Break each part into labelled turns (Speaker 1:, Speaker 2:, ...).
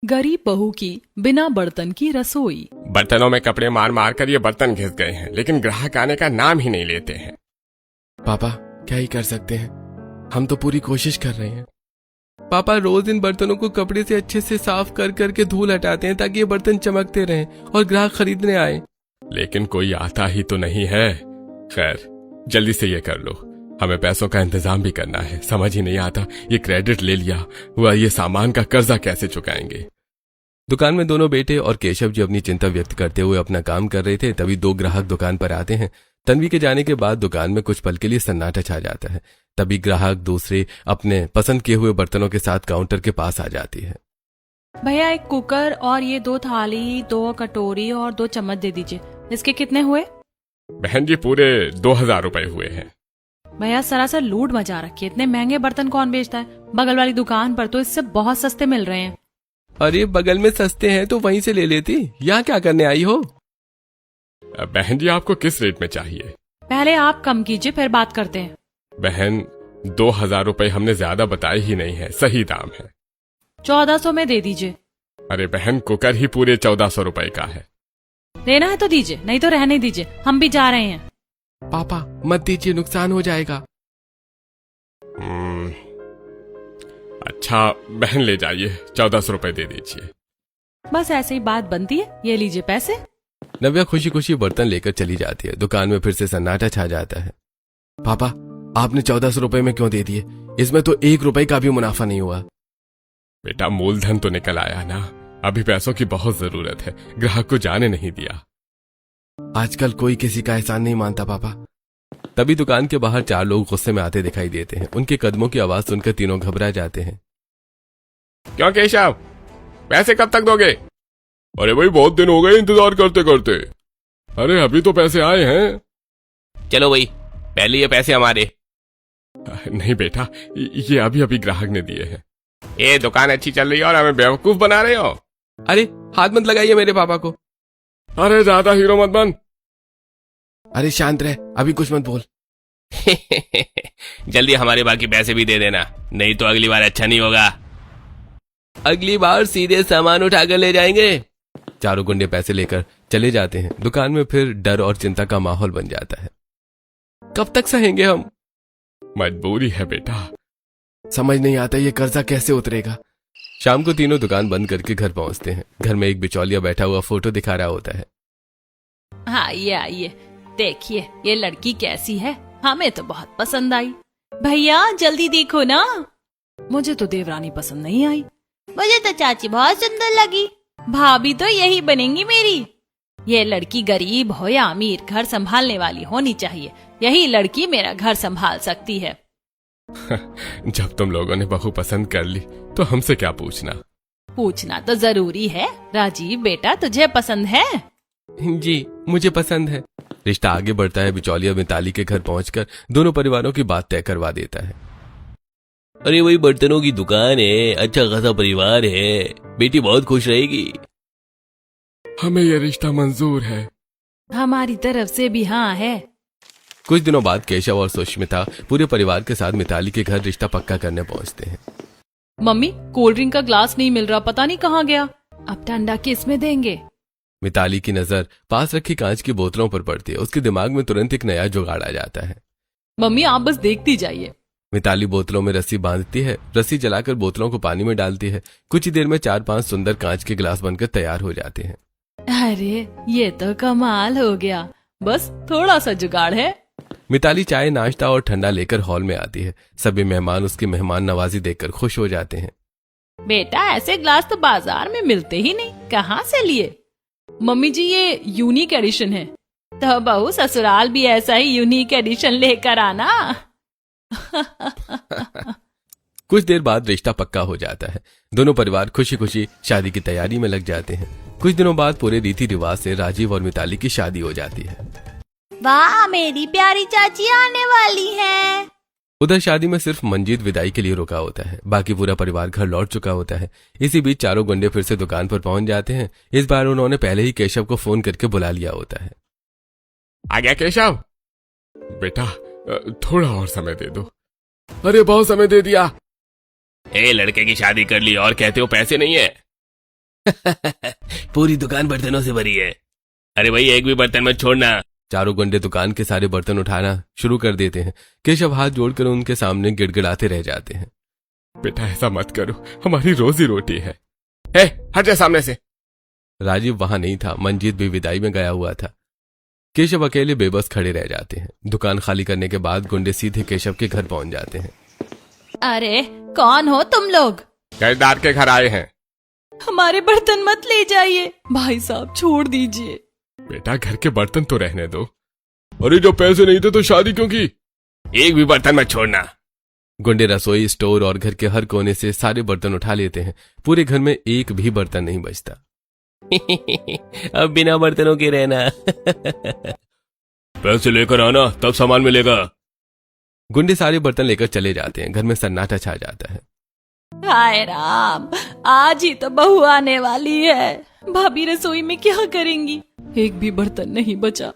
Speaker 1: गरीब बहू की बिना बर्तन की रसोई।
Speaker 2: बर्तनों में कपड़े मार मार कर ये बर्तन घिस गए हैं, लेकिन ग्राहक आने का नाम ही नहीं लेते हैं।
Speaker 3: पापा क्या ही कर सकते हैं, हम तो पूरी कोशिश कर रहे हैं। पापा रोज इन बर्तनों को कपड़े से अच्छे से साफ कर करके धूल हटाते हैं ताकि ये बर्तन चमकते रहें और ग्राहक खरीदने आए।
Speaker 2: लेकिन कोई आता ही तो नहीं है। खैर, जल्दी से ये कर लो, हमें पैसों का इंतजाम भी करना है। समझ ही नहीं आता, ये क्रेडिट ले लिया हुआ ये सामान का कर्जा कैसे चुकाएंगे।
Speaker 3: दुकान में दोनों बेटे और केशव जी अपनी चिंता व्यक्त करते हुए अपना काम कर रहे थे, तभी दो ग्राहक दुकान पर आते हैं। तन्वी के जाने के बाद दुकान में कुछ पल के लिए सन्नाटा छा जाता है। तभी ग्राहक दूसरे अपने पसंद किए हुए बर्तनों के साथ काउंटर के पास आ जाती है।
Speaker 1: भैया एक कुकर और ये 2 थाली, 2 कटोरी और 2 चम्मच दे दीजिए। इसके कितने हुए?
Speaker 2: बहन जी पूरे 2000 रुपए हुए हैं।
Speaker 1: भैया सरासर लूट मचा रखी है, इतने महंगे बर्तन कौन बेचता है? बगल वाली दुकान पर तो इससे बहुत सस्ते मिल रहे हैं।
Speaker 3: अरे बगल में सस्ते हैं तो वहीं से ले लेती, यहाँ क्या करने आई हो?
Speaker 2: बहन जी आपको किस रेट में चाहिए?
Speaker 1: पहले आप कम कीजिए फिर बात करते हैं।
Speaker 2: बहन 2000 रुपए हमने ज्यादा बताए ही नहीं है, सही दाम है।
Speaker 1: 1400 में दे दीजिए।
Speaker 2: अरे बहन कुकर ही पूरे 1400 रुपए का है।
Speaker 1: लेना है तो दीजिए, नहीं तो रहने दीजिए, हम भी जा रहे हैं।
Speaker 3: पापा मत दीजिए, नुकसान हो जाएगा।
Speaker 2: अच्छा बहन ले जाइए, 1400 रुपए दे दीजिए।
Speaker 1: बस ऐसे ही बात बनती है, ये लीजिए पैसे।
Speaker 3: नव्या खुशी खुशी बर्तन लेकर चली जाती है। दुकान में फिर से सन्नाटा छा जाता है। पापा आपने 1400 रुपए में क्यों दे दिए? इसमें तो 1 रुपए का भी मुनाफा नहीं हुआ।
Speaker 2: बेटा मूलधन तो निकल आया ना, अभी पैसों की बहुत जरूरत है, ग्राहक को जाने नहीं दिया।
Speaker 3: आजकल कोई किसी का एहसान नहीं मानता पापा। तभी दुकान के बाहर 4 लोग गुस्से में आते दिखाई देते हैं। उनके कदमों की आवाज सुनकर तीनों घबरा जाते हैं।
Speaker 2: क्यों केशव, पैसे कब तक दोगे? अरे भाई बहुत दिन हो गए इंतजार करते करते। अरे अभी तो पैसे आए हैं।
Speaker 4: चलो भाई पहले ये पैसे हमारे।
Speaker 2: नहीं बेटा, ये अभी अभी ग्राहक ने दिए हैं। ये दुकान अच्छी चल रही है और हमें बेवकूफ बना रहे हो।
Speaker 3: अरे हाथ मत लगाइए मेरे पापा को।
Speaker 2: अरे ज्यादा हीरो मत बन।
Speaker 3: अरे शांत रह, अभी कुछ मत बोल।
Speaker 4: जल्दी हमारे बाकी पैसे भी दे देना, नहीं तो अगली बार अच्छा नहीं होगा।
Speaker 3: अगली बार सीधे सामान उठाकर ले जाएंगे। चारों गुंडे पैसे लेकर चले जाते हैं। दुकान में फिर डर और चिंता का माहौल बन जाता है। कब तक सहेंगे हम?
Speaker 2: मजबूरी है बेटा।
Speaker 3: समझ नहीं आता ये कर्जा कैसे उतरेगा। शाम को तीनों दुकान बंद करके घर पहुंचते हैं। घर में एक बिचौलिया बैठा हुआ फोटो दिखा रहा होता है।
Speaker 1: आइए आइए, देखिए ये लड़की कैसी है, हमें तो बहुत पसंद आई। भैया जल्दी देखो ना। मुझे तो देवरानी पसंद नहीं आई।
Speaker 5: मुझे तो चाची बहुत सुंदर लगी।
Speaker 1: भाभी तो यही बनेंगी मेरी। ये लड़की गरीब हो या अमीर, घर संभालने वाली होनी चाहिए। यही लड़की मेरा घर संभाल सकती है।
Speaker 2: जब तुम लोगों ने बहू पसंद कर ली तो हमसे क्या पूछना?
Speaker 1: पूछना तो जरूरी है। राजीव बेटा तुझे पसंद है?
Speaker 3: जी मुझे पसंद है। रिश्ता आगे बढ़ता है। बिचौलिया मिताली के घर पहुंचकर दोनों परिवारों की बात तय करवा देता है।
Speaker 4: अरे वही बर्तनों की दुकान है, अच्छा खासा परिवार है, बेटी बहुत खुश रहेगी।
Speaker 2: हमें ये रिश्ता मंजूर है।
Speaker 1: हमारी तरफ से भी हाँ है।
Speaker 3: कुछ दिनों बाद केशव और सुष्मिता पूरे परिवार के साथ मिताली के घर रिश्ता पक्का करने पहुंचते हैं।
Speaker 1: मम्मी कोल्ड ड्रिंक का ग्लास नहीं मिल रहा, पता नहीं कहाँ गया। अब ठंडा किस में देंगे?
Speaker 3: मिताली की नजर पास रखी कांच की बोतलों पर पड़ती है। उसके दिमाग में तुरंत एक नया जुगाड़ आ जाता है।
Speaker 1: मम्मी आप बस देखती जाइए।
Speaker 3: मिताली बोतलों में रस्सी बांधती है। रस्सी जलाकर बोतलों को पानी में डालती है। कुछ ही देर में 4-5 सुंदर कांच के गिलास बनकर तैयार हो जाते हैं।
Speaker 1: अरे ये तो कमाल हो गया, बस थोड़ा सा जुगाड़ है।
Speaker 3: मिताली चाय नाश्ता और ठंडा लेकर हॉल में आती है। सभी मेहमान उसकी मेहमान नवाजी देखकर खुश हो जाते हैं।
Speaker 1: बेटा ऐसे ग्लास तो बाजार में मिलते ही नहीं, कहाँ से लिए? मम्मी जी ये यूनिक एडिशन है। तो बहू ससुराल भी ऐसा ही यूनिक एडिशन लेकर आना।
Speaker 3: कुछ देर बाद रिश्ता पक्का हो जाता है। दोनों परिवार खुशी खुशी शादी की तैयारी में लग जाते हैं। कुछ दिनों बाद पूरे रीति रिवाज से राजीव और मिताली की शादी हो जाती है।
Speaker 5: वाह मेरी प्यारी चाची आने वाली है।
Speaker 3: उधर शादी में सिर्फ मंजीत विदाई के लिए रुका होता है। बाकी पूरा परिवार घर लौट चुका होता है। इसी बीच चारों गुंडे फिर से दुकान पर पहुंच जाते हैं। इस बार उन्होंने पहले ही केशव को फोन करके बुला लिया होता है।
Speaker 2: आ गया केशव? बेटा थोड़ा और समय दे दो। अरे बहुत समय दे दिया।
Speaker 4: ए लड़के की शादी कर ली और कहते हो पैसे नहीं है। पूरी दुकान बर्तनों से भरी है। अरे भाई एक भी बर्तन मत छोड़ना।
Speaker 3: चारों गुंडे दुकान के सारे बर्तन उठाना शुरू कर देते हैं। केशव हाथ जोड़कर उनके सामने गिड़गिड़ाते रह जाते हैं।
Speaker 2: बेटा ऐसा मत करो, हमारी रोजी रोटी है। ए, हट जा सामने से।
Speaker 3: राजीव वहां नहीं था, मंजीत भी विदाई में गया हुआ था। केशव अकेले बेबस खड़े रह जाते हैं। दुकान खाली करने के बाद गुंडे सीधे केशव के घर पहुंच जाते हैं।
Speaker 1: अरे कौन हो तुम लोग?
Speaker 2: खरीदार के घर आए हैं।
Speaker 1: हमारे बर्तन मत ले जाइए भाई साहब, छोड़ दीजिए।
Speaker 2: बेटा घर के बर्तन तो रहने दो। अरे जो पैसे नहीं थे तो शादी क्यों की?
Speaker 4: एक भी बर्तन मत छोड़ना।
Speaker 3: गुंडे रसोई, स्टोर और घर के हर कोने से सारे बर्तन उठा लेते हैं। पूरे घर में एक भी बर्तन नहीं बचता।
Speaker 4: अब बिना बर्तनों के रहना। पैसे लेकर आना तब सामान मिलेगा।
Speaker 3: गुंडे सारे बर्तन लेकर चले जाते हैं। घर में सन्नाटा छा जाता है।
Speaker 1: हाय राम, आज ही तो बहू आने वाली है। भाभी रसोई में क्या करेंगी? एक भी बर्तन नहीं बचा।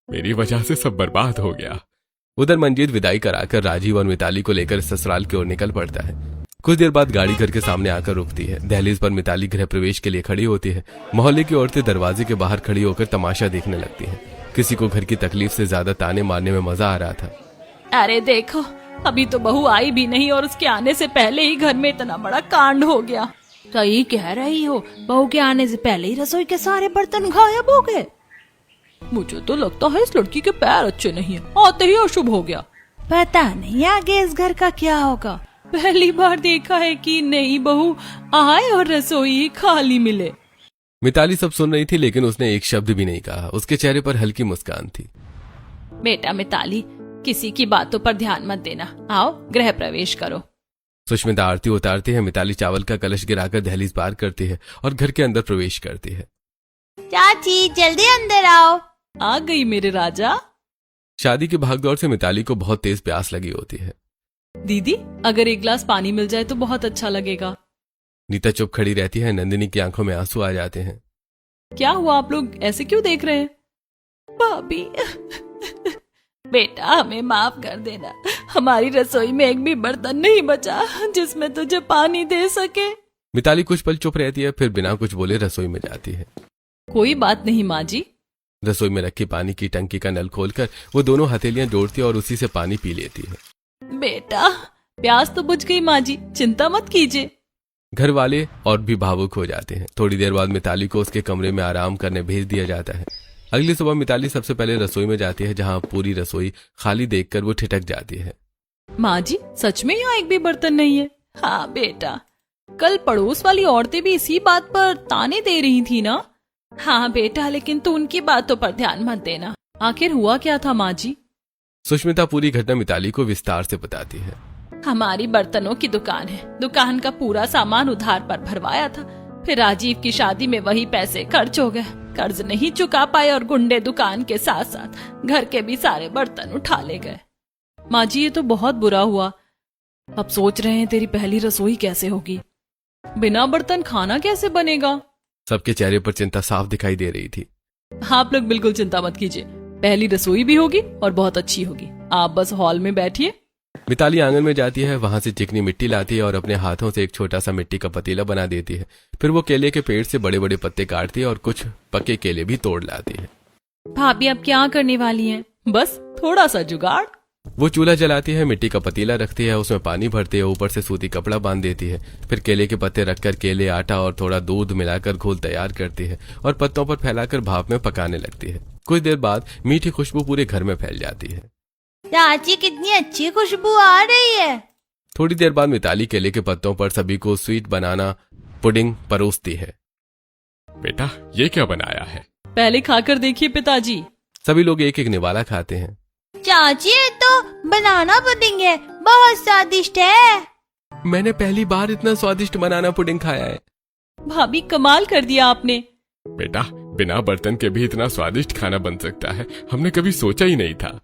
Speaker 2: मेरी वजह से सब बर्बाद हो गया।
Speaker 3: उधर मंजीत विदाई कराकर राजीव और मिताली को लेकर ससुराल की ओर निकल पड़ता है। कुछ देर बाद गाड़ी घर के सामने आकर रुकती है। दहलीज पर मिताली गृह प्रवेश के लिए खड़ी होती है। मोहल्ले की औरतें दरवाजे के बाहर खड़ी होकर तमाशा देखने लगती हैं। किसी को घर की तकलीफ से ज्यादा ताने मारने में मजा आ रहा था।
Speaker 1: अरे देखो, अभी तो बहू आई भी नहीं और उसके आने से पहले ही घर में इतना बड़ा कांड हो गया।
Speaker 5: सही कह रही हो, बहू के आने से पहले ही रसोई के सारे बर्तन गायब हो गए।
Speaker 1: मुझे तो लगता है इस लड़की के पैर अच्छे नहीं है, आते ही अशुभ हो गया।
Speaker 5: पता नहीं आगे इस घर का क्या होगा।
Speaker 1: पहली बार देखा है कि नई बहू आए और रसोई खाली मिले।
Speaker 3: मिताली सब सुन रही थी, लेकिन उसने एक शब्द भी नहीं कहा। उसके चेहरे पर हल्की मुस्कान थी।
Speaker 1: बेटा मिताली, किसी की बातों पर ध्यान मत देना। आओ गृह प्रवेश करो।
Speaker 3: सुष्मिता आरती उतारती है। मिताली चावल का कलश गिराकर दहलीज पार करती है और घर के अंदर प्रवेश करती है।
Speaker 5: चाची जल्दी अंदर आओ।
Speaker 1: आ गई मेरे राजा।
Speaker 3: शादी की भागदौड़ से मिताली को बहुत तेज प्यास लगी होती है।
Speaker 1: दीदी, अगर एक गिलास पानी मिल जाए तो बहुत अच्छा लगेगा।
Speaker 3: नीता चुप खड़ी रहती है। नंदिनी की आंखों में आंसू आ जाते हैं।
Speaker 1: क्या हुआ, आप लोग ऐसे क्यों देख रहे हैं? भाभी बेटा हमें माफ कर देना, हमारी रसोई में एक भी बर्तन नहीं बचा जिसमें तुझे पानी दे सके।
Speaker 3: मिताली कुछ पल चुप रहती है, फिर बिना कुछ बोले रसोई में जाती है।
Speaker 1: कोई बात नहीं माँ जी।
Speaker 3: रसोई में रखी पानी की टंकी का नल खोलकर वो दोनों हथेलियां जोड़ती है और उसी से पानी पी लेती है।
Speaker 1: बेटा प्यास तो बुझ गई माँ जी, चिंता मत कीजिए।
Speaker 3: घर वाले और भी भावुक हो जाते हैं। थोड़ी देर बाद मिताली को उसके कमरे में आराम करने भेज दिया जाता है। अगली सुबह मिताली सबसे पहले रसोई में जाती है, जहां पूरी रसोई खाली देखकर वो ठिठक जाती है।
Speaker 1: माँ जी, सच में यहाँ एक भी बर्तन नहीं है? हाँ बेटा, कल पड़ोस वाली औरतें भी इसी बात पर ताने दे रही थी ना? हाँ बेटा, लेकिन तू उनकी बातों पर ध्यान मत देना। आखिर हुआ क्या था माँ जी?
Speaker 3: सुष्मिता पूरी घटना मिताली को विस्तार से बताती है।
Speaker 1: हमारी बर्तनों की दुकान है। दुकान का पूरा सामान उधार पर भरवाया था। फिर राजीव की शादी में वही पैसे खर्च हो गए। कर्ज नहीं चुका पाए और गुंडे दुकान के साथ साथ घर के भी सारे बर्तन उठा ले गए। माँ जी, ये तो बहुत बुरा हुआ। अब सोच रहे हैं तेरी पहली रसोई कैसे होगी। बिना बर्तन खाना कैसे बनेगा?
Speaker 3: सबके चेहरे पर चिंता साफ दिखाई दे रही थी।
Speaker 1: आप लोग बिल्कुल चिंता मत कीजिए, पहली रसोई भी होगी और बहुत अच्छी होगी। आप बस हॉल में बैठिए।
Speaker 3: मिताली आंगन में जाती है, वहां से चिकनी मिट्टी लाती है और अपने हाथों से एक छोटा सा मिट्टी का पतीला बना देती है। फिर वो केले के पेड़ से बड़े बड़े पत्ते काटती है और कुछ पके केले भी तोड़ लाती है।
Speaker 1: भाभी अब क्या करने वाली हैं? बस थोड़ा सा जुगाड़।
Speaker 3: वो चूल्हा जलाती है, मिट्टी का पतीला रखती है, उसमें पानी भरती है, ऊपर से सूती कपड़ा बांध देती है। फिर केले के पत्ते रखकर केले, आटा और थोड़ा दूध मिलाकर घोल तैयार करती है और पत्तों पर फैलाकर भाप में पकाने लगती है। कुछ देर बाद मीठी खुशबू पूरे घर में फैल जाती है।
Speaker 5: चाची कितनी अच्छी खुशबू आ रही है।
Speaker 3: थोड़ी देर बाद मिताली केले के पत्तों पर सभी को स्वीट बनाना पुडिंग परोसती है।
Speaker 2: बेटा ये क्या बनाया है?
Speaker 1: पहले खाकर देखिए पिताजी।
Speaker 3: सभी लोग एक एक निवाला खाते हैं।
Speaker 5: चाची ये तो बनाना पुडिंग है, बहुत स्वादिष्ट है।
Speaker 3: मैंने पहली बार इतना स्वादिष्ट बनाना पुडिंग खाया है।
Speaker 1: भाभी कमाल कर दिया आपने।
Speaker 2: बेटा बिना बर्तन के भी इतना स्वादिष्ट खाना बन सकता है, हमने कभी सोचा ही नहीं था।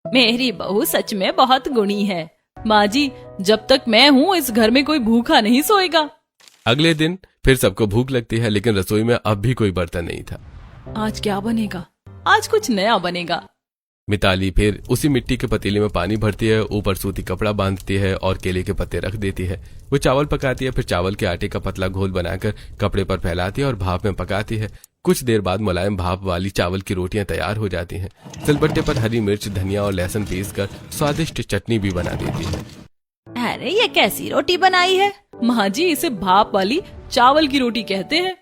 Speaker 1: मेरी बहू सच में बहुत गुणी है। माँ जी, जब तक मैं हूँ इस घर में कोई भूखा नहीं सोएगा।
Speaker 3: अगले दिन फिर सबको भूख लगती है, लेकिन रसोई में अब भी कोई बर्तन नहीं था।
Speaker 1: आज क्या बनेगा? आज कुछ नया बनेगा।
Speaker 3: मिताली फिर उसी मिट्टी के पतीले में पानी भरती है, ऊपर सूती कपड़ा बांधती है और केले के पत्ते रख देती है। वो चावल पकाती है, फिर चावल के आटे का पतला घोल बनाकर कपड़े पर फैलाती है और भाप में पकाती है। कुछ देर बाद मुलायम भाप वाली चावल की रोटियां तैयार हो जाती हैं। सिलबट्टे पर हरी मिर्च, धनिया और लहसुन पीसकर स्वादिष्ट चटनी भी बना देती है।
Speaker 5: अरे ये कैसी रोटी बनाई है?
Speaker 1: माँ जी, इसे भाप वाली चावल की रोटी कहते हैं।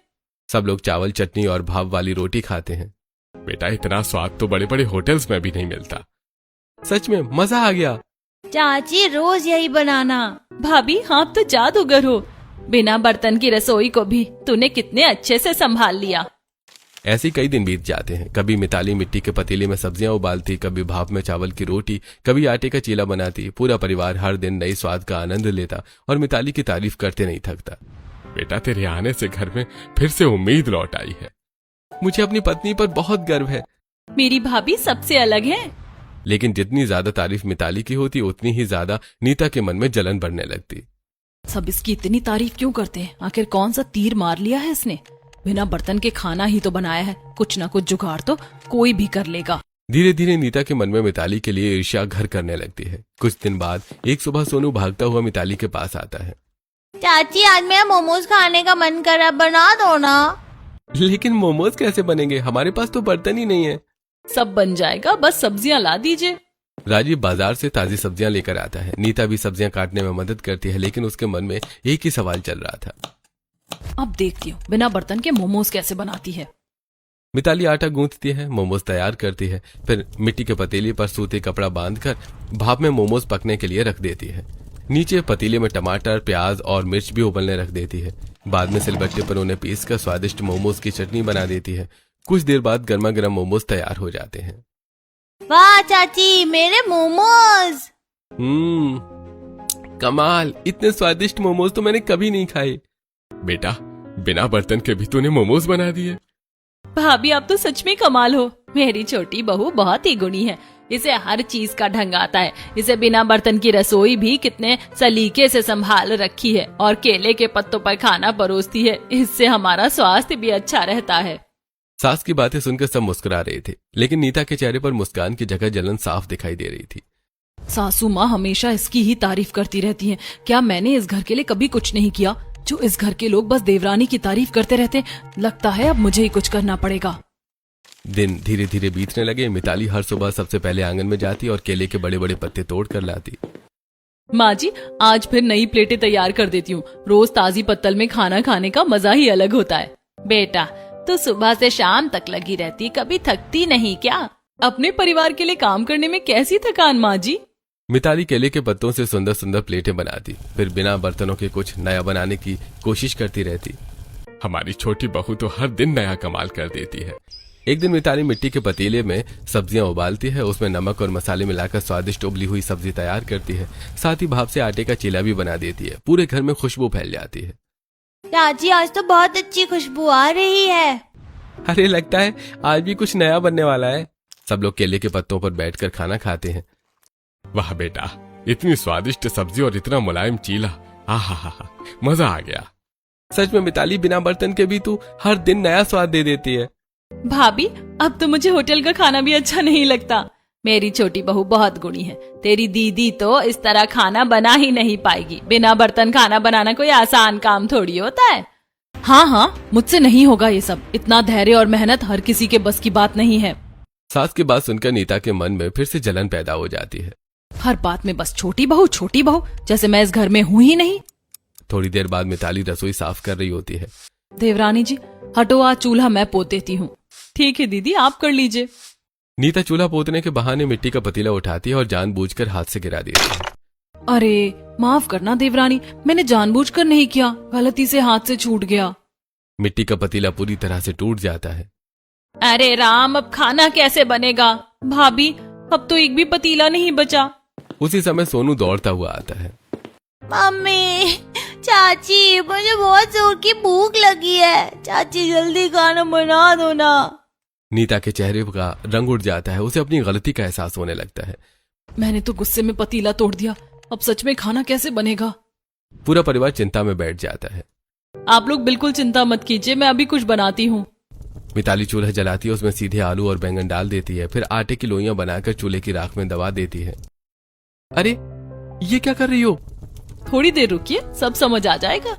Speaker 3: सब लोग चावल, चटनी और भाप वाली रोटी खाते हैं।
Speaker 2: बेटा, इतना स्वाद तो बड़े बड़े होटल्स में भी नहीं मिलता।
Speaker 3: सच में मजा आ गया।
Speaker 5: चाची रोज यही बनाना।
Speaker 1: भाभी, आप तो जादूगर हो। बिना बर्तन की रसोई को भी तूने कितने अच्छे से संभाल लिया।
Speaker 3: ऐसे कई दिन बीत जाते हैं। कभी मिताली मिट्टी के पतीले में सब्जियां उबालती, कभी भाप में चावल की रोटी, कभी आटे का चीला बनाती। पूरा परिवार हर दिन नए स्वाद का आनंद लेता और मिताली की तारीफ करते नहीं थकता।
Speaker 2: बेटा, तेरे आने से घर में फिर से उम्मीद लौट आई है।
Speaker 3: मुझे अपनी पत्नी पर बहुत गर्व है।
Speaker 1: मेरी भाभी सबसे अलग है।
Speaker 3: लेकिन जितनी ज्यादा तारीफ मिताली की होती, उतनी ही ज्यादा नीता के मन में जलन बढ़ने लगती।
Speaker 1: सब इसकी इतनी तारीफ क्यों करते हैं? आखिर कौन सा तीर मार लिया है इसने? बिना बर्तन के खाना ही तो बनाया है, कुछ ना कुछ जुगाड़ तो कोई भी कर लेगा।
Speaker 3: धीरे धीरे नीता के मन में मिताली के लिए ईर्ष्या घर करने लगती है। कुछ दिन बाद एक सुबह सोनू भागता हुआ मिताली के पास आता है।
Speaker 5: चाची, आज मेरा मोमोज खाने का मन कर रहा, बना दो ना।
Speaker 3: लेकिन मोमोज कैसे बनेंगे? हमारे पास तो बर्तन ही नहीं है।
Speaker 1: सब बन जाएगा, बस सब्जियां ला दीजिए।
Speaker 3: राजीव बाजार से ताजी सब्जियां लेकर आता है। नीता भी सब्जियां काटने में मदद करती है, लेकिन उसके मन में एक ही सवाल चल रहा था।
Speaker 1: अब देखती हूँ बिना बर्तन के मोमोज कैसे बनाती है।
Speaker 3: मिताली आटा गूंथती है, मोमोज तैयार करती है, फिर मिट्टी के पतीले पर सूती कपड़ा बांधकर भाप में मोमोज पकने के लिए रख देती है। नीचे पतीले में टमाटर, प्याज और मिर्च भी उबलने रख देती है। बाद में सिलबट्टे पर उन्हें पीसकर स्वादिष्ट मोमोज की चटनी बना देती है। कुछ देर बाद गर्मा गर्म मोमोज तैयार हो जाते हैं।
Speaker 5: वाह चाची, मेरे मोमोज।
Speaker 3: कमाल, इतने स्वादिष्ट मोमोज तो मैंने कभी नहीं खाए।
Speaker 2: बेटा, बिना बर्तन के भी तूने मोमोज बना दिए।
Speaker 1: भाभी, आप तो सच में कमाल हो। मेरी छोटी बहू बहुत ही गुणी है। इसे हर चीज का ढंग आता है। इसे बिना बर्तन की रसोई भी कितने सलीके से संभाल रखी है और केले के पत्तों पर खाना परोसती है। इससे हमारा स्वास्थ्य भी अच्छा रहता है।
Speaker 3: सास की बातें सुनकर सब मुस्कुरा रहे थे, लेकिन नीता के चेहरे पर मुस्कान की जगह जलन साफ दिखाई दे रही थी।
Speaker 1: सासू माँ हमेशा इसकी ही तारीफ करती रहती हैं। क्या मैंने इस घर के लिए कभी कुछ नहीं किया? जो इस घर के लोग बस देवरानी की तारीफ करते रहते। लगता है अब मुझे ही कुछ करना पड़ेगा।
Speaker 3: दिन धीरे धीरे बीतने लगे। मिताली हर सुबह सबसे पहले आंगन में जाती और केले के बड़े बड़े पत्ते तोड़ कर लाती।
Speaker 1: माँ जी, आज फिर नई प्लेटें तैयार कर देती हूँ। रोज ताजी पत्तल में खाना खाने का मजा ही अलग होता है। बेटा, तू सुबह से शाम तक लगी रहती, कभी थकती नहीं क्या? अपने परिवार के लिए काम करने में कैसी थकान माँ जी?
Speaker 3: मिताली केले के पत्तों से सुंदर सुंदर प्लेटें बनाती, फिर बिना बर्तनों के कुछ नया बनाने की कोशिश करती रहती।
Speaker 2: हमारी छोटी बहू तो हर दिन नया कमाल कर देती है।
Speaker 3: एक दिन मिताली मिट्टी के पतीले में सब्जियां उबालती है, उसमें नमक और मसाले मिलाकर स्वादिष्ट उबली हुई सब्जी तैयार करती है। साथ ही भाप से आटे का चीला भी बना देती है। पूरे घर में खुशबू फैल जाती है।
Speaker 5: चाची, आज तो बहुत अच्छी खुशबू आ रही है।
Speaker 3: अरे, लगता है आज भी कुछ नया बनने वाला है। सब लोग केले के पत्तों पर बैठकर खाना खाते हैं।
Speaker 2: वाह बेटा, इतनी स्वादिष्ट सब्जी और इतना मुलायम चीला, आहा, मजा आ गया।
Speaker 3: सच में मिताली, बिना बर्तन के भी तू हर दिन नया स्वाद दे देती है।
Speaker 1: भाभी, अब तो मुझे होटल का खाना भी अच्छा नहीं लगता। मेरी छोटी बहू बहुत गुणी है। तेरी दीदी तो इस तरह खाना बना ही नहीं पाएगी। बिना बर्तन खाना बनाना कोई आसान काम थोड़ी होता है। हाँ, मुझसे नहीं होगा ये सब। इतना धैर्य और मेहनत हर किसी के बस की बात नहीं है।
Speaker 3: सास की बात सुनकर नीता के मन में फिर से जलन पैदा हो जाती है।
Speaker 1: हर बात में बस छोटी बहू, जैसे मैं इस घर में हूँ ही नहीं।
Speaker 3: थोड़ी देर बाद मिताली रसोई साफ कर रही होती है।
Speaker 1: देवरानी जी, हटो, आज चूल्हा मैं पोत देती हूँ। ठीक है दीदी, आप कर लीजिए।
Speaker 3: नीता चूल्हा पोतने के बहाने मिट्टी का पतीला उठाती है और जानबूझकर हाथ से गिरा देती है।
Speaker 1: अरे माफ करना देवरानी, मैंने जानबूझकर नहीं किया, गलती से हाथ से छूट गया।
Speaker 3: मिट्टी का पतीला पूरी तरह से टूट जाता है।
Speaker 1: अरे राम, अब खाना कैसे बनेगा? भाभी, अब तो एक भी पतीला नहीं बचा।
Speaker 3: उसी समय सोनू दौड़ता हुआ आता है।
Speaker 5: मम्मी, चाची, मुझे बहुत जोर की भूख लगी है। चाची, जल्दी खाना बना दो ना।
Speaker 3: नीता के चेहरे का रंग उड़ जाता है। उसे अपनी गलती का एहसास होने लगता है।
Speaker 1: मैंने तो गुस्से में पतीला तोड़ दिया। अब सच में खाना कैसे बनेगा?
Speaker 3: पूरा परिवार चिंता में बैठ जाता है।
Speaker 1: आप लोग बिल्कुल चिंता मत कीजिए, मैं अभी कुछ बनाती हूँ।
Speaker 3: मिताली चूल्हा जलाती है, उसमें सीधे आलू और बैंगन डाल देती है, फिर आटे की लोइयां बनाकर चूल्हे की राख में दबा देती है। अरे ये क्या कर रही हो?
Speaker 1: थोड़ी देर रुकिए, सब समझ आ जाएगा।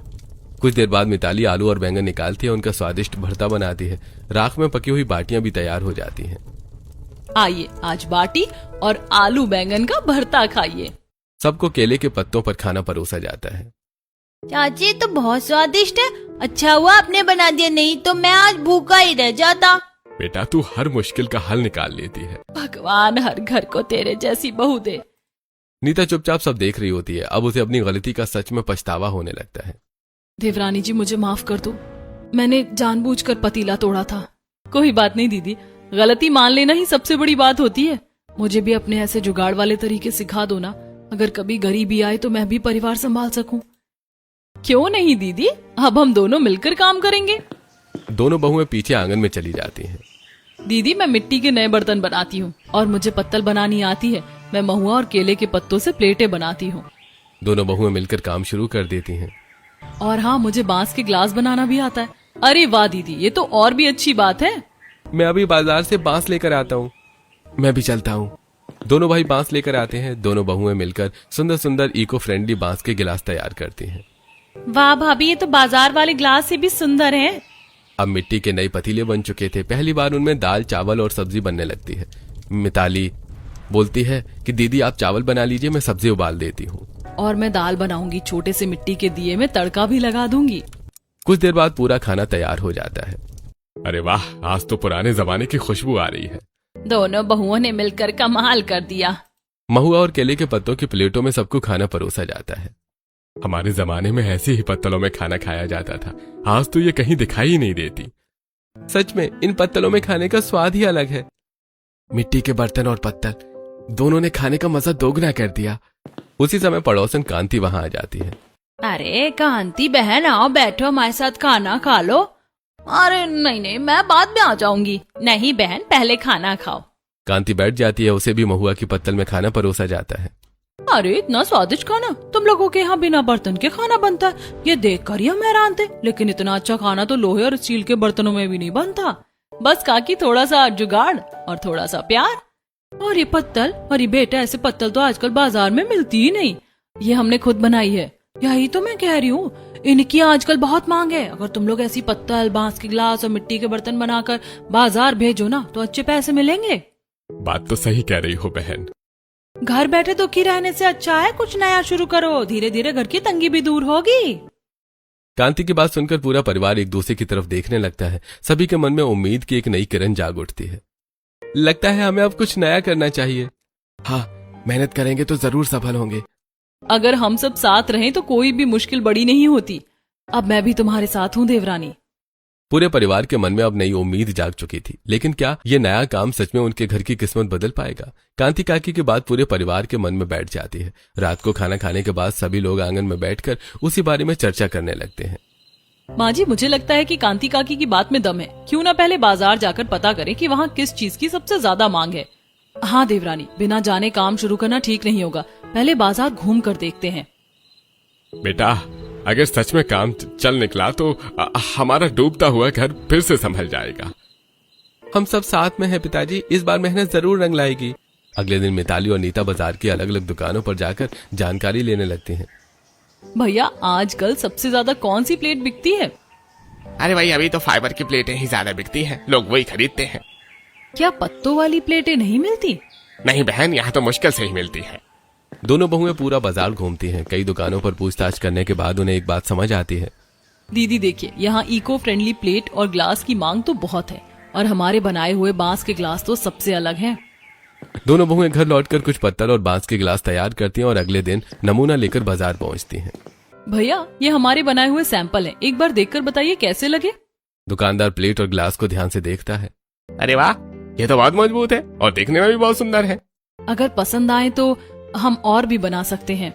Speaker 3: कुछ देर बाद मिताली आलू और बैंगन निकालती है, उनका स्वादिष्ट भरता बनाती है। राख में पकी हुई बाटियां भी तैयार हो जाती हैं।
Speaker 1: आइए आज बाटी और आलू बैंगन का भरता खाइए।
Speaker 3: सबको केले के पत्तों पर खाना परोसा जाता है।
Speaker 5: चाची तो बहुत स्वादिष्ट है। अच्छा हुआ आपने बना दिया, नहीं तो मैं आज भूखा ही रह जाता।
Speaker 2: बेटा तू हर मुश्किल का हल निकाल लेती है।
Speaker 1: भगवान हर घर को तेरे जैसी बहू दे।
Speaker 3: नीता चुपचाप सब देख रही होती है। अब उसे अपनी गलती का सच में पछतावा होने लगता है।
Speaker 1: देवरानी जी मुझे माफ कर दो, मैंने जानबूझकर पतीला तोड़ा था। कोई बात नहीं दीदी, गलती मान लेना ही सबसे बड़ी बात होती है। मुझे भी अपने ऐसे जुगाड़ वाले तरीके सिखा दो ना, अगर कभी गरीबी आए तो मैं भी परिवार संभाल सकूं। क्यों नहीं दीदी, अब हम दोनों मिलकर काम करेंगे।
Speaker 3: दोनों बहुएं पीछे आंगन में चली जाती हैं।
Speaker 1: दीदी मैं मिट्टी के नए बर्तन बनाती हूँ और मुझे पत्तल बनानी आती है। मैं महुआ और केले के पत्तों से प्लेटें बनाती हूँ।
Speaker 3: दोनों बहुएं मिलकर काम शुरू कर देती हैं।
Speaker 1: और हाँ, मुझे बांस के ग्लास बनाना भी आता है। अरे वाह दीदी, ये तो और भी अच्छी बात है।
Speaker 3: मैं अभी बाजार से बांस लेकर आता हूँ। मैं भी चलता हूँ। दोनों भाई बांस लेकर आते हैं। दोनों बहुएं मिलकर सुंदर सुंदर इको फ्रेंडली बांस के गिलास तैयार करती हैं।
Speaker 1: वाह भाभी, ये तो बाजार वाले ग्लास से भी सुंदर हैं।
Speaker 3: अब मिट्टी के नए पतीले बन चुके थे। पहली बार उनमें दाल चावल और सब्जी बनने लगती है। मिताली बोलती है कि दीदी आप चावल बना लीजिए, मैं सब्जी उबाल देती हूँ।
Speaker 1: और मैं दाल बनाऊंगी, छोटे से मिट्टी के दिए में तड़का भी लगा दूंगी।
Speaker 3: कुछ देर बाद पूरा खाना तैयार हो जाता है।
Speaker 2: अरे वाह, आज तो पुराने जमाने की खुशबू आ रही है।
Speaker 1: दोनों बहुओं ने मिलकर कमाल कर दिया।
Speaker 3: महुआ और केले के पत्तों की प्लेटों में सबको खाना परोसा जाता है।
Speaker 2: हमारे जमाने में ऐसे ही पत्तलों में खाना खाया जाता था। आज तो ये कहीं दिखाई ही नहीं देती।
Speaker 3: सच में इन पत्तलों में खाने का स्वाद ही अलग है। मिट्टी के बर्तन और पत्तल दोनों ने खाने का मजा दोगुना कर दिया। उसी समय पड़ोसन कांति वहां आ जाती है।
Speaker 1: अरे कांति बहन, आओ बैठो, हमारे साथ खाना खा लो। अरे नहीं नहीं, मैं बाद में आ जाऊंगी। नहीं बहन, पहले खाना खाओ।
Speaker 3: कांति बैठ जाती है। उसे भी महुआ की पत्तल में खाना परोसा जाता है।
Speaker 1: अरे इतना स्वादिष्ट खाना, तुम लोगों के यहाँ बिना बर्तन के खाना बनता है, ये देख कर ही हम हैरान थे। लेकिन इतना अच्छा खाना तो लोहे और स्टील के बर्तनों में भी नहीं बनता। बस काकी थोड़ा सा जुगाड़ और थोड़ा सा प्यार। और ये पत्तल, अरे बेटा ऐसे पत्तल तो आजकल बाजार में मिलती ही नहीं। ये हमने खुद बनाई है। यही तो मैं कह रही हूँ, इनकी आजकल बहुत मांग है। अगर तुम लोग ऐसी पत्तल, बांस के गिलास और मिट्टी के बर्तन बनाकर बाजार भेजो ना, तो अच्छे पैसे मिलेंगे।
Speaker 2: बात तो सही कह रही हो बहन।
Speaker 1: घर बैठे दुखी रहने से अच्छा है कुछ नया शुरू करो। धीरे धीरे घर की तंगी भी दूर होगी।
Speaker 3: कांति की बात सुनकर पूरा परिवार एक दूसरे की तरफ देखने लगता है। सभी के मन में उम्मीद की एक नई किरण जाग उठती है। लगता है हमें अब कुछ नया करना चाहिए। हाँ, मेहनत करेंगे तो जरूर सफल होंगे।
Speaker 1: अगर हम सब साथ रहें तो कोई भी मुश्किल बड़ी नहीं होती। अब मैं भी तुम्हारे साथ हूँ देवरानी।
Speaker 3: पूरे परिवार के मन में अब नई उम्मीद जाग चुकी थी। लेकिन क्या ये नया काम सच में उनके घर की किस्मत बदल पाएगा? कांति काकी की बात पूरे परिवार के मन में बैठ जाती है। रात को खाना खाने के बाद सभी लोग आंगन में बैठकर उसी बारे में चर्चा करने लगते हैं।
Speaker 1: माँ जी, मुझे लगता है कि कांति काकी की बात में दम है। क्यों ना पहले बाजार जाकर पता करें कि वहाँ किस चीज की सबसे ज्यादा मांग है। हाँ देवरानी, बिना जाने काम शुरू करना ठीक नहीं होगा। पहले बाजार घूम कर देखते हैं।
Speaker 2: बेटा अगर सच में काम चल निकला तो हमारा डूबता हुआ घर फिर से संभल जाएगा।
Speaker 3: हम सब साथ में हैं पिताजी, इस बार मेहनत जरूर रंग लाएगी। अगले दिन मिताली और नीता बाजार की अलग अलग दुकानों पर जाकर जानकारी लेने लगती हैं।
Speaker 1: भैया आजकल सबसे ज्यादा कौन सी प्लेट बिकती है?
Speaker 2: अरे भाई, अभी तो फाइबर की प्लेटें ही ज्यादा बिकती हैं, लोग वही खरीदते हैं।
Speaker 1: क्या पत्तों वाली प्लेटें नहीं मिलती?
Speaker 2: नहीं बहन, यहाँ तो मुश्किल से ही मिलती है।
Speaker 3: दोनों बहुएं पूरा बाजार घूमती हैं। कई दुकानों पर पूछताछ करने के बाद उन्हें एक बात समझ आती है।
Speaker 1: दीदी देखिए, यहाँ इको फ्रेंडली प्लेट और ग्लास की मांग तो बहुत है, और हमारे बनाए हुए बांस के ग्लास तो सबसे अलग हैं।
Speaker 3: दोनों बहुएं घर लौटकर कुछ पत्तल और बांस के गिलास तैयार करती हैं और अगले दिन नमूना लेकर बाजार पहुंचती हैं।
Speaker 1: भैया ये हमारे बनाए हुए सैंपल हैं, एक बार देखकर बताइए कैसे लगे।
Speaker 3: दुकानदार प्लेट और ग्लास को ध्यान से देखता है।
Speaker 2: अरे वाह, ये तो बहुत मजबूत है और देखने में भी बहुत सुंदर है।
Speaker 1: अगर पसंद आए तो हम और भी बना सकते हैं।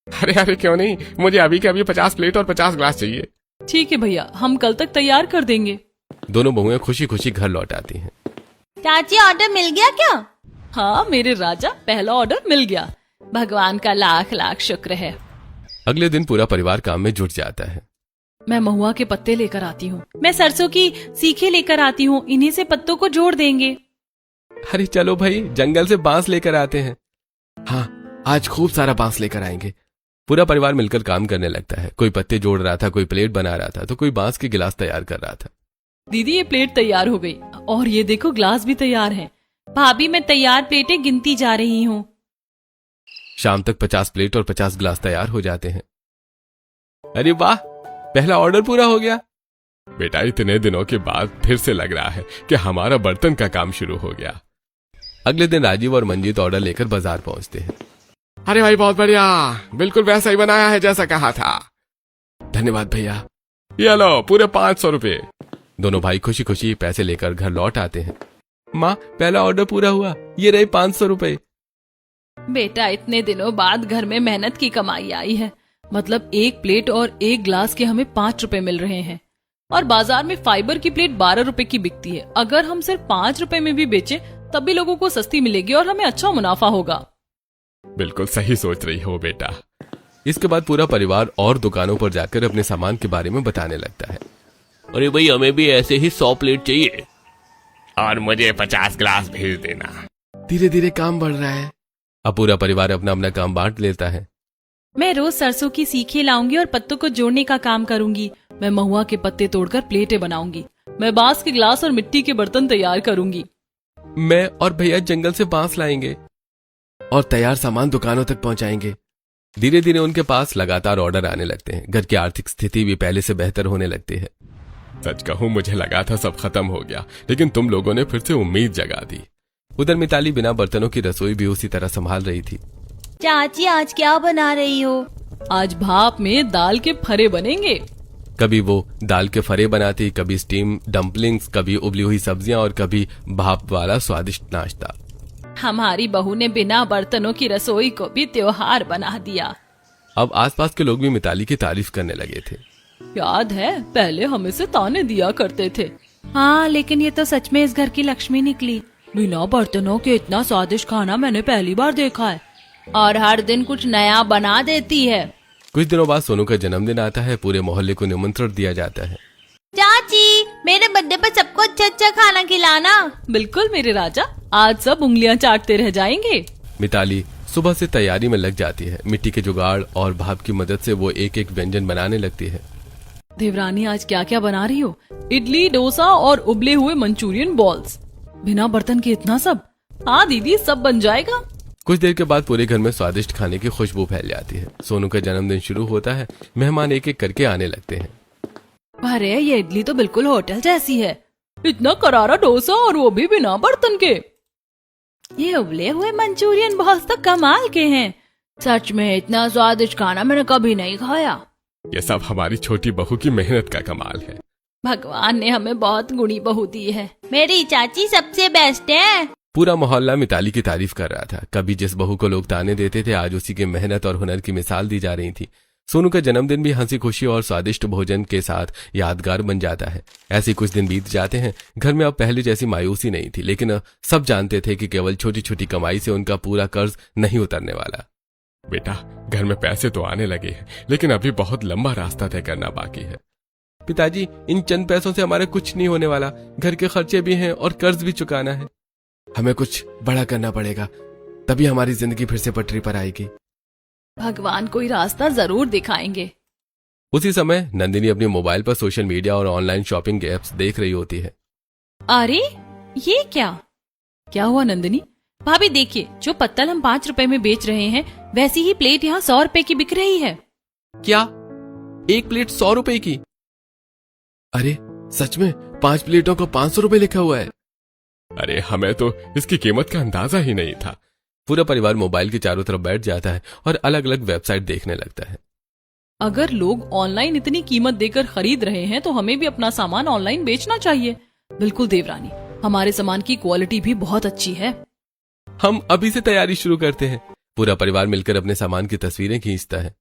Speaker 2: अरे अरे क्यों नहीं, मुझे अभी के अभी 50 प्लेट और 50 ग्लास चाहिए।
Speaker 1: ठीक है भैया, हम कल तक तैयार कर देंगे।
Speaker 3: दोनों बहुएं खुशी खुशी घर लौट आती हैं।
Speaker 5: चाची ऑर्डर मिल गया क्या?
Speaker 1: हाँ मेरे राजा, पहला ऑर्डर मिल गया। भगवान का लाख लाख शुक्र है।
Speaker 3: अगले दिन पूरा परिवार काम में जुट जाता है।
Speaker 1: मैं महुआ के पत्ते लेकर आती हूँ। मैं सरसों की सीखे लेकर आती हूँ, इन्हीं से पत्तों को जोड़ देंगे।
Speaker 3: अरे चलो भाई, जंगल से बांस लेकर आते हैं। हाँ, आज खूब सारा बांस लेकर आएंगे। पूरा परिवार मिलकर काम करने लगता है। कोई पत्ते जोड़ रहा था, कोई प्लेट बना रहा था, तो कोई बांस के गिलास तैयार कर रहा था।
Speaker 1: दीदी ये प्लेट तैयार हो गई और ये देखो ग्लास भी तैयार है। भाभी मैं तैयार प्लेटें गिनती जा रही हूँ।
Speaker 3: शाम तक 50 प्लेट और 50 गिलास तैयार हो जाते हैं। अरे वाह, पहला ऑर्डर पूरा हो गया।
Speaker 2: बेटा इतने दिनों के बाद फिर से लग रहा है कि हमारा बर्तन का काम शुरू हो गया।
Speaker 3: अगले दिन राजीव और मंजीत ऑर्डर लेकर बाजार पहुंचते हैं।
Speaker 2: अरे भाई बहुत बढ़िया, बिल्कुल वैसा ही बनाया है जैसा कहा था।
Speaker 3: धन्यवाद भैया।
Speaker 2: ये लो पूरे 500 रुपए।
Speaker 3: दोनों भाई खुशी खुशी पैसे लेकर घर लौट आते हैं। माँ, पहला ऑर्डर पूरा हुआ, ये रहे 500 रुपए।
Speaker 1: बेटा इतने दिनों बाद घर में मेहनत की कमाई आई है। मतलब एक प्लेट और एक ग्लास के हमें 5 रुपए मिल रहे हैं और बाजार में फाइबर की प्लेट 12 रुपए की बिकती है। अगर हम सिर्फ 5 रुपए में भी बेचें तब भी लोगों को सस्ती मिलेगी और हमें अच्छा मुनाफा होगा।
Speaker 2: बिल्कुल सही सोच रही हो बेटा।
Speaker 3: इसके बाद पूरा परिवार और दुकानों पर जाकर अपने सामान के बारे में बताने लगता है।
Speaker 4: अरे भाई हमें भी ऐसे ही 100 प्लेट चाहिए।
Speaker 2: और मुझे 50 गिलास भेज देना।
Speaker 3: धीरे धीरे काम बढ़ रहा है। अब पूरा परिवार अपना अपना काम बांट लेता है।
Speaker 1: मैं रोज सरसों की सीखे लाऊंगी और पत्तों को जोड़ने का काम करूंगी। मैं महुआ के पत्ते तोड़कर प्लेटें बनाऊंगी। मैं बांस के गिलास और मिट्टी के बर्तन तैयार करूंगी।
Speaker 3: मैं और भैया जंगल से बांस लाएंगे और तैयार सामान दुकानों तक पहुंचाएंगे। धीरे धीरे उनके पास लगातार ऑर्डर आने लगते हैं। घर की आर्थिक स्थिति भी पहले से बेहतर होने लगती है।
Speaker 2: सच कहूं मुझे लगा था सब खत्म हो गया, लेकिन तुम लोगों ने फिर से उम्मीद जगा दी।
Speaker 3: उधर मिताली बिना बर्तनों की रसोई भी उसी तरह संभाल रही थी।
Speaker 5: चाची आज क्या बना रही हो?
Speaker 1: आज भाप में दाल के फरे बनेंगे।
Speaker 3: कभी वो दाल के फरे बनाती, कभी स्टीम डम्पलिंग्स, कभी उबली हुई सब्जियां और कभी भाप वाला स्वादिष्ट नाश्ता।
Speaker 1: हमारी बहू ने बिना बर्तनों की रसोई को भी त्योहार बना दिया।
Speaker 3: अब आसपास के लोग भी मिताली की तारीफ करने लगे थे।
Speaker 1: याद है पहले हम इसे ताने दिया करते थे।
Speaker 5: हाँ, लेकिन ये तो सच में इस घर की लक्ष्मी निकली।
Speaker 1: बिना बर्तनों के इतना स्वादिष्ट खाना मैंने पहली बार देखा है और हर दिन कुछ नया बना देती है।
Speaker 3: कुछ दिनों बाद सोनू का जन्मदिन आता है। पूरे मोहल्ले को निमंत्रण दिया जाता है।
Speaker 5: चाची मेरे बर्थडे पर सबको अच्छा अच्छा खाना खिलाना।
Speaker 1: बिल्कुल मेरे राजा, आज सब उंगलियां चाटते रह जाएंगे।
Speaker 3: मिताली सुबह से तैयारी में लग जाती है। मिट्टी के जुगाड़ और भाप की मदद से वो एक एक व्यंजन बनाने लगती है।
Speaker 1: देवरानी आज क्या क्या बना रही हो? इडली, डोसा और उबले हुए मंचूरियन बॉल्स। बिना बर्तन के इतना सब? हाँ दीदी, सब बन जाएगा।
Speaker 3: कुछ देर के बाद पूरे घर में स्वादिष्ट खाने की खुशबू फैल जाती है। सोनू का जन्मदिन शुरू होता है। मेहमान एक एक करके आने लगते हैं।
Speaker 1: अरे ये इडली तो बिल्कुल होटल जैसी है। इतना करारा डोसा और वो भी बिना बर्तन के। ये उबले हुए मंचूरियन बॉल्स तो कमाल के हैं। सच में इतना स्वादिष्ट खाना मैंने कभी नहीं खाया।
Speaker 2: ये सब हमारी छोटी बहू की मेहनत का कमाल है।
Speaker 1: भगवान ने हमें बहुत गुणी बहू दी है।
Speaker 5: मेरी चाची सबसे बेस्ट है।
Speaker 3: पूरा मोहल्ला मिताली की तारीफ कर रहा था। कभी जिस बहू को लोग ताने देते थे, आज उसी की मेहनत और हुनर की मिसाल दी जा रही थी। सोनू का जन्मदिन भी हंसी खुशी और स्वादिष्ट भोजन के साथ यादगार बन जाता है। ऐसे कुछ दिन बीत जाते हैं। घर में अब पहले जैसी मायूसी नहीं थी, लेकिन सब जानते थे कि केवल छोटी छोटी कमाई से उनका पूरा कर्ज नहीं उतरने वाला।
Speaker 2: बेटा घर में पैसे तो आने लगे हैं, लेकिन अभी बहुत लंबा रास्ता तय करना बाकी है।
Speaker 3: पिताजी, इन चंद पैसों से हमारा कुछ नहीं होने वाला। घर के खर्चे भी हैं और कर्ज भी चुकाना है। हमें कुछ बड़ा करना पड़ेगा, तभी हमारी जिंदगी फिर से पटरी पर आएगी।
Speaker 1: भगवान कोई रास्ता जरूर दिखाएंगे।
Speaker 3: उसी समय नंदिनी अपने मोबाइल पर सोशल मीडिया और ऑनलाइन शॉपिंग एप्स देख रही होती है।
Speaker 1: अरे ये क्या हुआ नंदिनी? भाभी देखिए, जो पत्तल हम 5 रुपए में बेच रहे हैं वैसी ही प्लेट यहाँ 100 रुपए की बिक रही है।
Speaker 3: क्या? एक प्लेट 100 रुपए की? अरे सच में 5 प्लेटों को 500 रुपए लिखा हुआ है।
Speaker 2: अरे हमें तो इसकी कीमत का अंदाजा ही नहीं था।
Speaker 3: पूरा परिवार मोबाइल के चारों तरफ बैठ जाता है और अलग अलग वेबसाइट देखने लगता है।
Speaker 1: अगर लोग ऑनलाइन इतनी कीमत देकर खरीद रहे हैं तो हमें भी अपना सामान ऑनलाइन बेचना चाहिए। बिल्कुल देवरानी, हमारे सामान की क्वालिटी भी बहुत अच्छी है।
Speaker 3: हम अभी से तैयारी शुरू करते हैं। पूरा परिवार मिलकर अपने सामान की तस्वीरें खींचता है।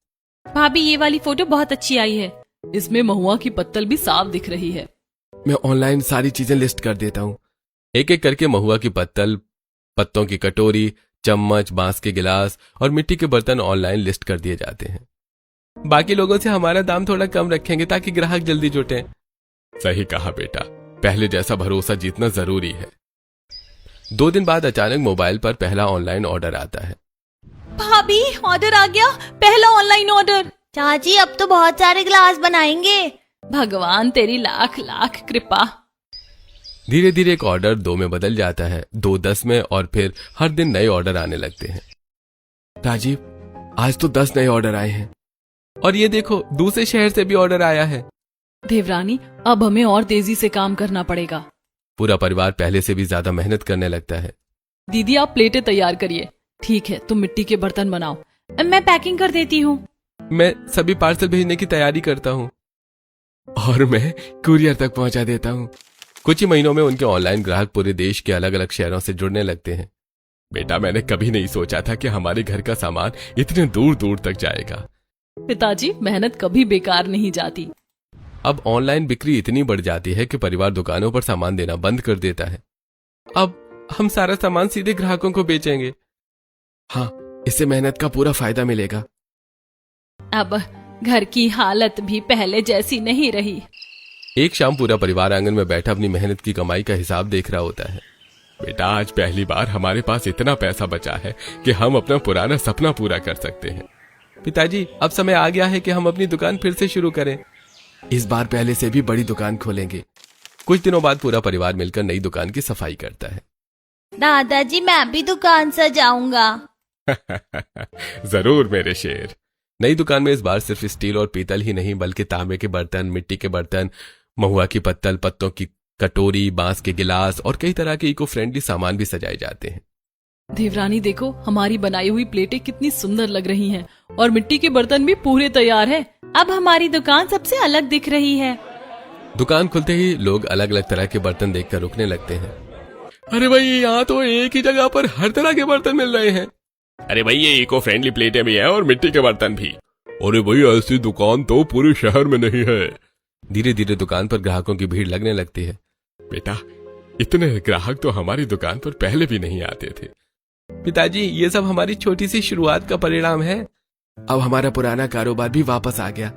Speaker 1: भाभी ये वाली फोटो बहुत अच्छी आई है। इसमें महुआ की पत्तल भी साफ दिख रही है।
Speaker 3: मैं ऑनलाइन सारी चीजें लिस्ट कर देता हूँ। एक एक करके महुआ की पत्तल, पत्तों की कटोरी, चम्मच, बांस के गिलास और मिट्टी के बर्तन ऑनलाइन लिस्ट कर दिए जाते हैं। बाकी लोगों से हमारा दाम थोड़ा कम रखेंगे ताकि ग्राहक जल्दी जुटे।
Speaker 2: सही कहा बेटा, पहले जैसा भरोसा जीतना जरूरी है।
Speaker 3: 2 दिन बाद अचानक मोबाइल पर पहला ऑनलाइन ऑर्डर आता है।
Speaker 1: भाभी ऑर्डर आ गया, पहला ऑनलाइन ऑर्डर।
Speaker 5: चाची अब तो बहुत सारे ग्लास बनाएंगे।
Speaker 1: भगवान तेरी लाख लाख कृपा।
Speaker 3: धीरे धीरे एक ऑर्डर 2 में बदल जाता है, 2 10 में, और फिर हर दिन नए ऑर्डर आने लगते हैं। राजीव, आज तो 10 नए ऑर्डर आए हैं, और ये देखो दूसरे शहर से भी ऑर्डर आया है।
Speaker 1: देवरानी, अब हमें और तेजी से काम करना पड़ेगा।
Speaker 3: पूरा परिवार पहले से भी ज्यादा मेहनत करने लगता है।
Speaker 1: दीदी आप प्लेटें तैयार करिए। ठीक है, तुम मिट्टी के बर्तन बनाओ, मैं पैकिंग कर देती हूँ।
Speaker 3: मैं सभी पार्सल भेजने की तैयारी करता हूँ, और मैं कुरियर तक पहुंचा देता हूँ। कुछ ही महीनों में उनके ऑनलाइन ग्राहक पूरे देश के अलग अलग शहरों से जुड़ने लगते हैं।
Speaker 2: बेटा, मैंने कभी नहीं सोचा था कि हमारे घर का सामान इतने दूर दूर तक जाएगा।
Speaker 1: पिताजी, मेहनत कभी बेकार नहीं जाती।
Speaker 3: अब ऑनलाइन बिक्री इतनी बढ़ जाती है कि परिवार दुकानों पर सामान देना बंद कर देता है। अब हम सारा सामान सीधे ग्राहकों को बेचेंगे। हाँ, इससे मेहनत का पूरा फायदा मिलेगा।
Speaker 1: अब घर की हालत भी पहले जैसी नहीं रही।
Speaker 3: एक शाम पूरा परिवार आंगन में बैठा अपनी मेहनत की कमाई का हिसाब देख रहा होता है।
Speaker 2: बेटा, आज पहली बार हमारे पास इतना पैसा बचा है कि हम अपना पुराना सपना पूरा कर सकते हैं।
Speaker 3: पिताजी, अब समय आ गया है कि हम अपनी दुकान फिर से शुरू करें। इस बार पहले से भी बड़ी दुकान खोलेंगे। कुछ दिनों बाद पूरा परिवार मिलकर नई दुकान की सफाई करता है।
Speaker 5: दादाजी, मैं भी दुकान सजाऊंगा।
Speaker 2: जरूर मेरे शेर।
Speaker 3: नई दुकान में इस बार सिर्फ स्टील और पीतल ही नहीं, बल्कि तांबे के बर्तन, मिट्टी के बर्तन, महुआ की पत्तल, पत्तों की कटोरी, बांस के गिलास और कई तरह के इको फ्रेंडली सामान भी सजाए जाते हैं।
Speaker 1: देवरानी देखो, हमारी बनाई हुई प्लेटें कितनी सुंदर लग रही हैं, और मिट्टी के बर्तन भी पूरे तैयार हैं। अब हमारी दुकान सबसे अलग दिख रही है।
Speaker 3: दुकान खुलते ही लोग अलग अलग तरह के बर्तन देखकर रुकने लगते हैं।
Speaker 2: अरे भाई, यहाँ तो एक ही जगह पर हर तरह के बर्तन मिल रहे हैं। अरे भाई, ये इको फ्रेंडली प्लेटें भी हैं और मिट्टी के बर्तन भी।
Speaker 4: अरे भाई, ऐसी दुकान तो पूरे शहर में नहीं है।
Speaker 3: धीरे धीरे दुकान पर ग्राहकों की भीड़ लगने लगती है।
Speaker 2: बेटा, इतने ग्राहक तो हमारी दुकान पर पहले भी नहीं आते थे।
Speaker 3: पिताजी, ये सब हमारी छोटी सी शुरुआत का परिणाम है। अब हमारा पुराना कारोबार भी वापस आ गया।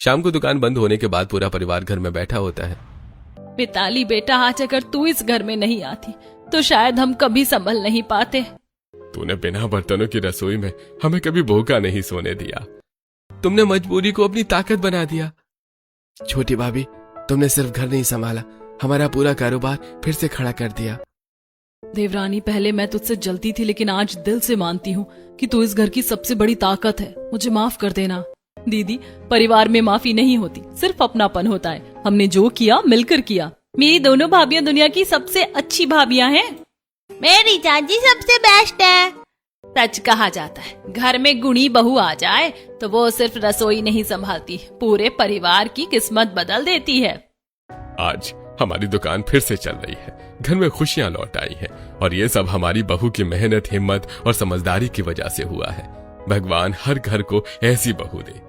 Speaker 3: शाम को दुकान बंद होने के बाद पूरा परिवार घर में बैठा होता है।
Speaker 1: मिताली बेटा, आज अगर तू इस घर में नहीं आती तो शायद हम कभी संभल नहीं पाते।
Speaker 2: तूने बिना बर्तनों की रसोई में हमें कभी भूखा नहीं सोने दिया।
Speaker 3: तुमने मजबूरी को अपनी ताकत बना दिया। छोटी भाभी, तुमने सिर्फ घर नहीं संभाला, हमारा पूरा कारोबार फिर से खड़ा कर दिया।
Speaker 1: देवरानी, पहले मैं तुझसे जलती थी, लेकिन आज दिल से मानती हूँ कि तू इस घर की सबसे बड़ी ताकत है। मुझे माफ कर देना। दीदी, परिवार में माफी नहीं होती, सिर्फ अपनापन होता है। हमने जो किया मिलकर किया। मेरी दोनों भाभियां दुनिया की सबसे अच्छी भाभियां हैं।
Speaker 5: मेरी चाची सबसे बेस्ट है।
Speaker 1: सच कहा जाता है, घर में गुणी बहू आ जाए तो वो सिर्फ रसोई नहीं संभालती, पूरे परिवार की किस्मत बदल देती है।
Speaker 2: आज हमारी दुकान फिर से चल रही है, घर में खुशियां लौट आई हैं, और ये सब हमारी बहू की मेहनत, हिम्मत और समझदारी की वजह से हुआ है। भगवान हर घर को ऐसी बहू दे।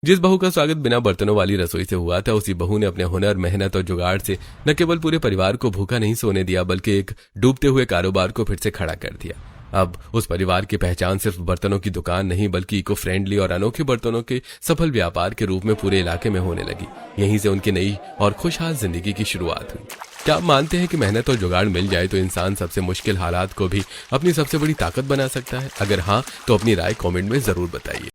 Speaker 3: जिस बहू का स्वागत बिना बर्तनों वाली रसोई से हुआ था, उसी बहू ने अपने हुनर, मेहनत और जुगाड़ से न केवल पूरे परिवार को भूखा नहीं सोने दिया, बल्कि एक डूबते हुए कारोबार को फिर से खड़ा कर दिया। अब उस परिवार की पहचान सिर्फ बर्तनों की दुकान नहीं, बल्कि इको फ्रेंडली और अनोखे बर्तनों के सफल व्यापार के रूप में पूरे इलाके में होने लगी। यहीं से उनकी नई और खुशहाल जिंदगी की शुरुआत हुई। क्या आप मानते हैं कि मेहनत और जुगाड़ मिल जाए तो इंसान सबसे मुश्किल हालात को भी अपनी सबसे बड़ी ताकत बना सकता है? अगर हाँ, तो अपनी राय कमेंट में जरूर बताइए।